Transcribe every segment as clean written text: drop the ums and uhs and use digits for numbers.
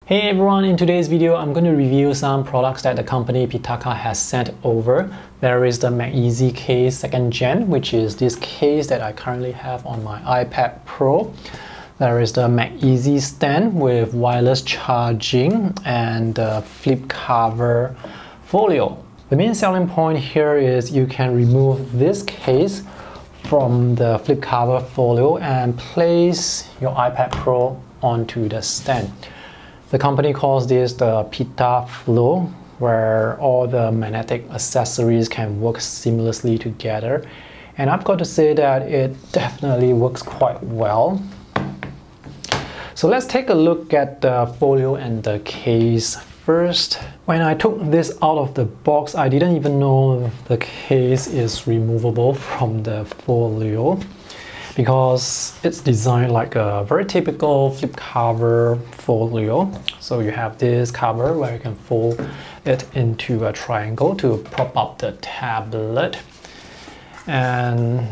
Hey everyone, in today's video I'm going to review some products that the company Pitaka has sent over. There is the MagEz case 2nd Gen, which is this case that I currently have on my iPad Pro. There is the MagEz stand with wireless charging and the flip cover folio. The main selling point here is you can remove this case from the flip cover folio and place your iPad Pro onto the stand. The company calls this the Pitaka Flow, where all the magnetic accessories can work seamlessly together. And I've got to say that it definitely works quite well. So let's take a look at the folio and the case first. When I took this out of the box, I didn't even know the case is removable from the folio, because it's designed like a very typical flip cover folio. So you have this cover where you can fold it into a triangle to prop up the tablet. And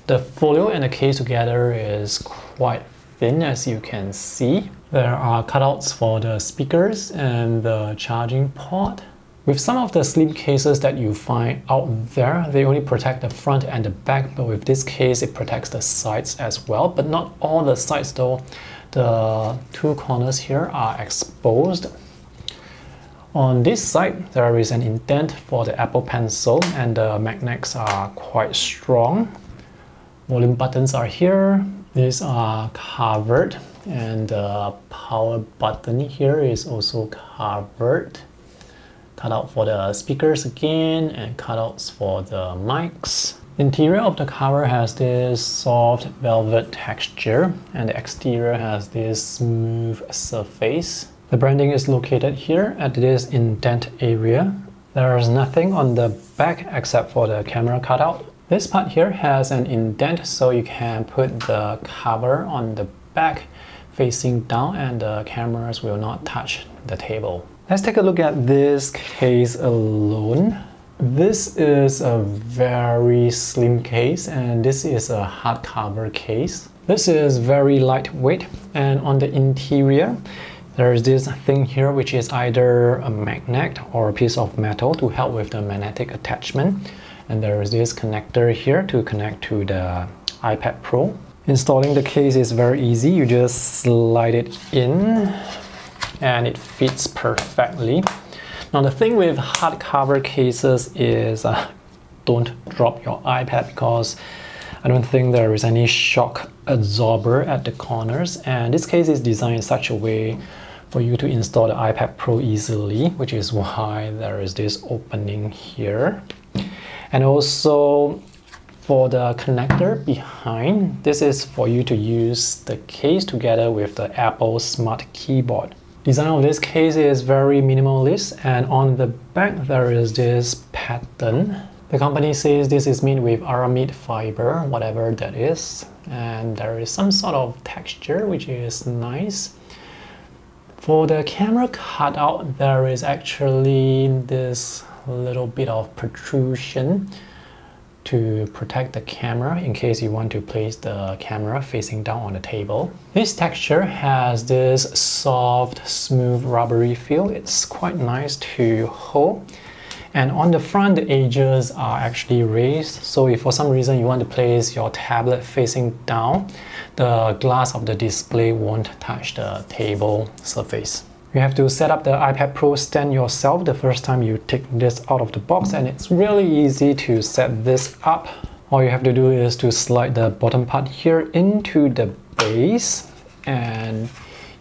the folio and the case together is quite thin, as you can see. There are cutouts for the speakers and the charging port. With some of the slim cases that you find out there, they only protect the front and the back, but with this case it protects the sides as well, but not all the sides though. The two corners here are exposed. On this side there is an indent for the Apple Pencil and the magnets are quite strong. Volume buttons are here. These are covered, and the power button here is also covered. Cutout for the speakers again, and cutouts for the mics. The interior of the cover has this soft velvet texture, and the exterior has this smooth surface. The branding is located here at this indent area. There is nothing on the back except for the camera cutout. This part here has an indent, so you can put the cover on the back facing down and the cameras will not touch the table. Let's take a look at this case alone. This is a very slim case, and this is a hardcover case. This is very lightweight, and on the interior there is this thing here which is either a magnet or a piece of metal to help with the magnetic attachment. And there is this connector here to connect to the iPad Pro. Installing the case is very easy. You just slide it in and it fits perfectly. Now the thing with hardcover cases is don't drop your iPad, because I don't think there is any shock absorber at the corners, and this case is designed in such a way for you to install the iPad Pro easily, which is why there is this opening here. And also for the connector behind, this is for you to use the case together with the Apple Smart Keyboard. Design of this case is very minimalist, and on the back there is this pattern. The company says this is made with aramid fiber, whatever that is, and there is some sort of texture which is nice. For the camera cutout, there is actually this little bit of protrusion to protect the camera in case you want to place the camera facing down on the table. This texture has this soft, smooth, rubbery feel. It's quite nice to hold. And on the front, the edges are actually raised, so if for some reason you want to place your tablet facing down, the glass of the display won't touch the table surface. You have to set up the iPad Pro stand yourself the first time you take this out of the box, and it's really easy to set this up. All you have to do is to slide the bottom part here into the base and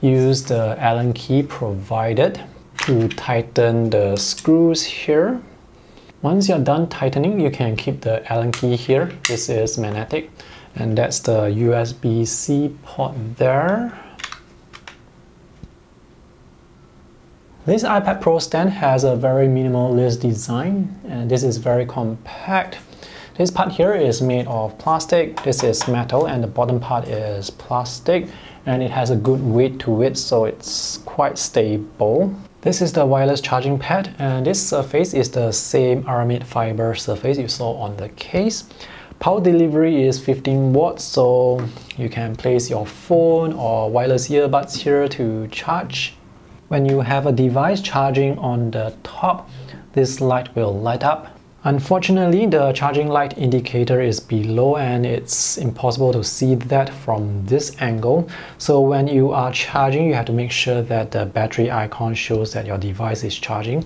use the Allen key provided to tighten the screws here. Once you're done tightening, you can keep the Allen key here. This is magnetic, and that's the USB-C port there. This iPad Pro stand has a very minimalist design, and this is very compact. This part here is made of plastic, this is metal, and the bottom part is plastic, and it has a good weight to it, so it's quite stable. This is the wireless charging pad, and this surface is the same aramid fiber surface you saw on the case. Power delivery is 15 watts, so you can place your phone or wireless earbuds here to charge. When you have a device charging on the top, this light will light up. Unfortunately, the charging light indicator is below and it's impossible to see that from this angle. So when you are charging, you have to make sure that the battery icon shows that your device is charging.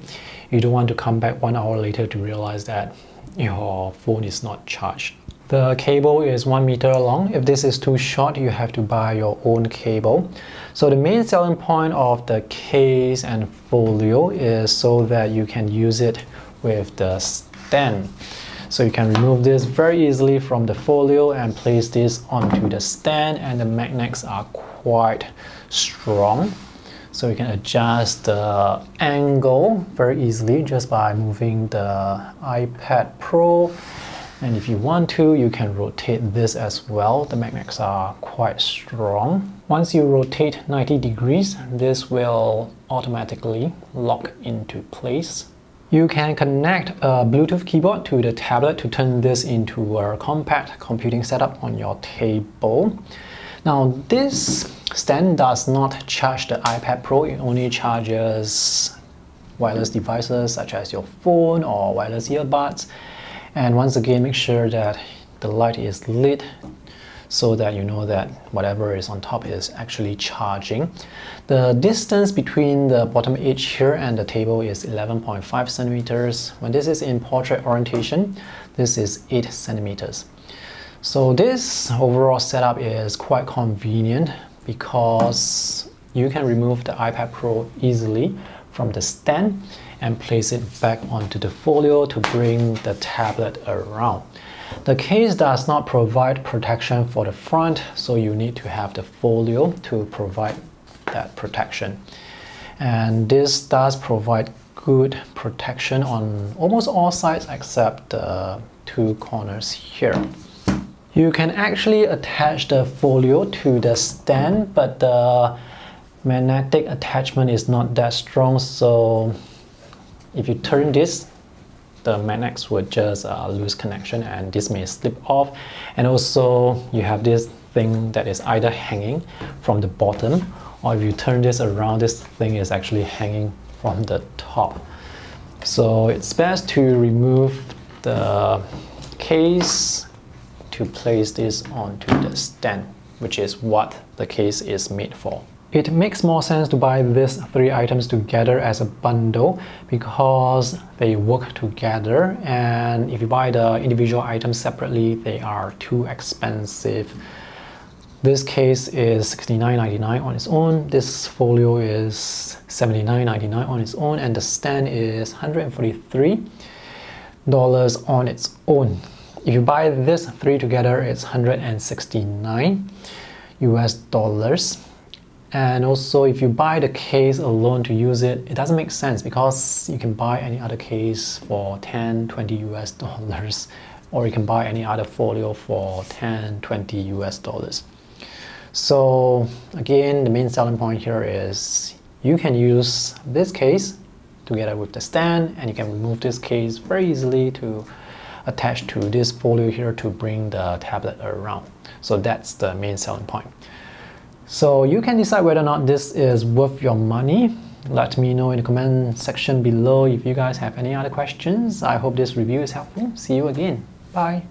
You don't want to come back 1 hour later to realize that your phone is not charged. The cable is 1 meter long. If this is too short, you have to buy your own cable. So the main selling point of the case and folio is so that you can use it with the stand. So you can remove this very easily from the folio and place this onto the stand, and the magnets are quite strong. So you can adjust the angle very easily just by moving the iPad Pro. And if you want to, you can rotate this as well. The magnets are quite strong. Once you rotate 90 degrees, this will automatically lock into place. You can connect a Bluetooth keyboard to the tablet to turn this into a compact computing setup on your table. Now, this stand does not charge the iPad Pro. It only charges wireless devices such as your phone or wireless earbuds. And once again, make sure that the light is lit so that you know that whatever is on top is actually charging. The distance between the bottom edge here and the table is 11.5 centimeters. When this is in portrait orientation, this is 8 centimeters. So this overall setup is quite convenient because you can remove the iPad Pro easily from the stand and place it back onto the folio to bring the tablet around. The case does not provide protection for the front, so you need to have the folio to provide that protection. And this does provide good protection on almost all sides except the 2 corners here. You can actually attach the folio to the stand, but the magnetic attachment is not that strong, so if you turn this, the magnets would just lose connection and this may slip off. And also you have this thing that is either hanging from the bottom, or if you turn this around, this thing is actually hanging from the top. So it's best to remove the case to place this onto the stand, which is what the case is made for. It makes more sense to buy these 3 items together as a bundle because they work together, and if you buy the individual items separately, they are too expensive. This case is $69.99 on its own, this folio is $79.99 on its own, and the stand is $143 on its own. If you buy this 3 together, it's $169 US. And also, if you buy the case alone to use it, it doesn't make sense because you can buy any other case for $10-20 US, or you can buy any other folio for $10-20 US. So again, the main selling point here is you can use this case together with the stand, and you can remove this case very easily to attach to this folio here to bring the tablet around. So that's the main selling point. So you can decide whether or not this is worth your money. Let me know in the comment section below if you guys have any other questions. I hope this review is helpful. See you again. Bye.